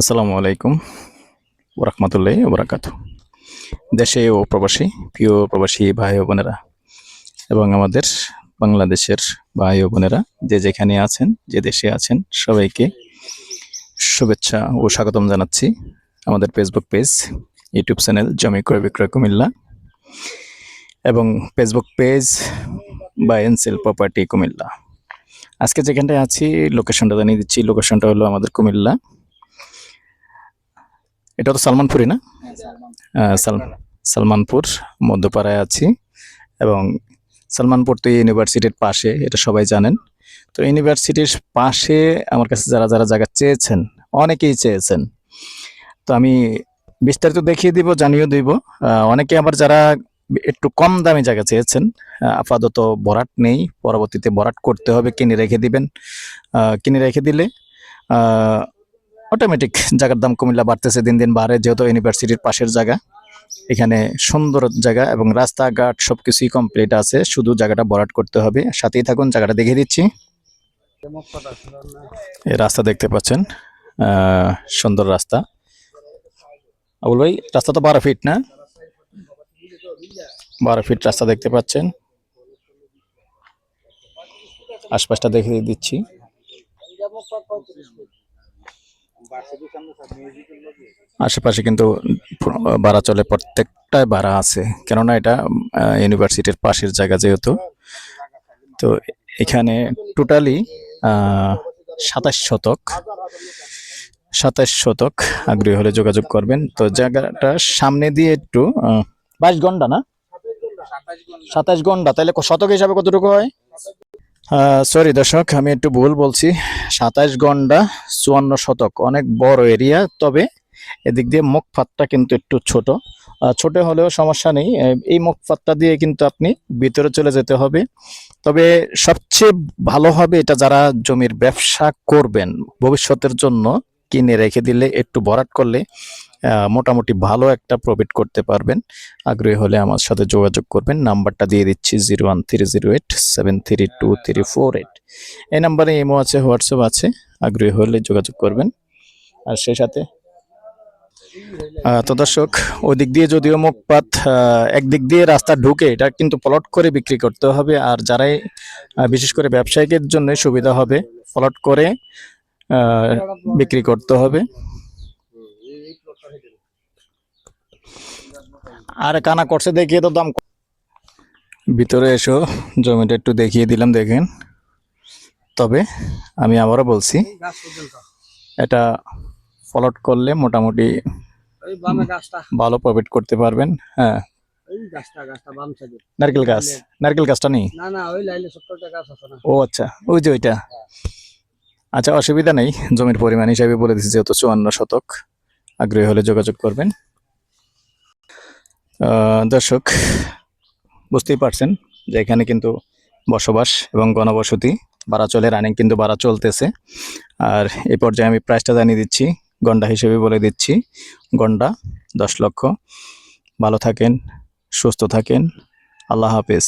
আসসালামু আলাইকুম ওরহমতুল্লাহি ওবরাকাতুহ। দেশে ও প্রবাসী, প্রিয় প্রবাসী ভাই ও বোনেরা এবং আমাদের বাংলাদেশের ভাই ও বোনেরা যে যেখানে আছেন, যে দেশে আছেন, সবাইকে শুভেচ্ছা ও স্বাগতম জানাচ্ছি আমাদের ফেসবুক পেজ, ইউটিউব চ্যানেল জমি ক্রয় বিক্রয় কুমিল্লা এবং Facebook page buy and sell property Comilla. আজকে যেখানটায় আছি লোকেশনটা জানিয়ে দিচ্ছি। লোকেশনটা হলো আমাদের কুমিল্লা। এটা তো সালমানপুরি না? সালমানপুর মধ্যপাড়ায় আছি এবং সালমানপুর তো ইউনিভার্সিটির পাশে, এটা সবাই জানেন। তো ইউনিভার্সিটির পাশে আমার কাছে যারা যারা জায়গা চেয়েছেন, অনেকেই চেয়েছেন, তো আমি বিস্তারিত দেখিয়ে দিব, জানিয়ে দিব। অনেকে আবার যারা একটু কম দামি জায়গা চেয়েছেন, আপাতত ভরাট নেই, পরবর্তীতে ভরাট করতে হবে, কিনে রেখে দিবেন। কিনে রেখে দিলে অটোমেটিক জায়গার দাম কুমিল্লা বাড়তেছে, দিন দিন বাড়ে, যেহেতু ইউনিভার্সিটির পাশের জায়গা। এখানে সুন্দর জায়গা এবং রাস্তাঘাট সবকিছুই কমপ্লিট আছে, শুধু জায়গাটা ভরাট করতে হবে। সাথেই থাকুন, জায়গাটা দেখিয়ে দিচ্ছি। এই রাস্তা দেখতে পাচ্ছেন, সুন্দর রাস্তা। আবুল ভাই, রাস্তা তো 12 ফিট না? 12 ফিট রাস্তা দেখতে পাচ্ছেন। আশপাশটা দেখিয়ে দিচ্ছি। আশেপাশে কিন্তু ভাড়া চলে, প্রত্যেকটাই ভাড়া আছে, কেননা এটা ইউনিভার্সিটির পাশের জায়গা যেহেতু। তো এখানে টোটালি 27 শতক। আগ্রহী হলে যোগাযোগ করবেন। তো জায়গাটা সামনে দিয়ে একটু 22 ঘন্টা না, 27 ঘন্টা, তাহলে শতক হিসাবে কতটুকু হয়? সরি দর্শক, আমি একটু ভুল বলছি। 27 ঘন্টা 54 শতক, অনেক বড় এরিয়া। তবে এদিক দিয়ে মুখপাতটা কিন্তু একটু ছোট। ছোট হলেও সমস্যা নেই, এই মুখপাতটা দিয়ে কিন্তু আপনি ভিতরে চলে যেতে হবে। তবে সবচেয়ে ভালো হবে এটা, যারা জমির ব্যবসা করবেন ভবিষ্যতের জন্য, কিনে রেখে দিলে, একটু ভরাট করলে মোটামুটি ভালো একটা প্রফিট করতে পারবেন। আগ্রহী হলে আমার সাথে যোগাযোগ করবেন। নাম্বারটা দিয়ে দিচ্ছি 01308732348। এই নাম্বারে ইমো আছে, হোয়াটসঅ্যাপ আছে, আগ্রহী হলে যোগাযোগ করবেন। আর সেই সাথে তো দর্শক, ওই দিক দিয়ে যদিও মুখপাত, একদিক দিয়ে রাস্তা ঢুকে, এটা কিন্তু প্লট করে বিক্রি করতে হবে। আর যারাই বিশেষ করে ব্যবসায়িকের জন্য সুবিধা হবে, প্লট করে বিক্রি করতে হবে। আর কানা করছে দেখিয়ে তো দাম। ভিতরে এসো, জমিটা একটু দেখিয়ে দিলাম, দেখেন। তবে আমি আবারও বলছি, এটা প্লট করলে মোটামুটি ভালো প্রফিট করতে পারবেন। হ্যাঁ, নারকেল গাছটা নেই? ও আচ্ছা, ওই যে ওইটা। আচ্ছা, অসুবিধা নেই, জমির পরিমাণ হিসাবে বলে দিচ্ছি, যেহেতু 54 শতক। আগ্রহী হলে যোগাযোগ করবেন। দর্শক, বুঝতেই পারছেন যে এখানে কিন্তু বসবাস এবং গণবসতি বাড়া চলে, রানিং কিন্তু বাড়া চলতেছে। আর এই পর্যায়ে আমি প্রাইসটা জানিয়ে দিচ্ছি, গন্ডা হিসেবে বলে দিচ্ছি। গন্ডা 10 লক্ষ। ভালো থাকেন, সুস্থ থাকেন, আল্লাহ হাফেজ।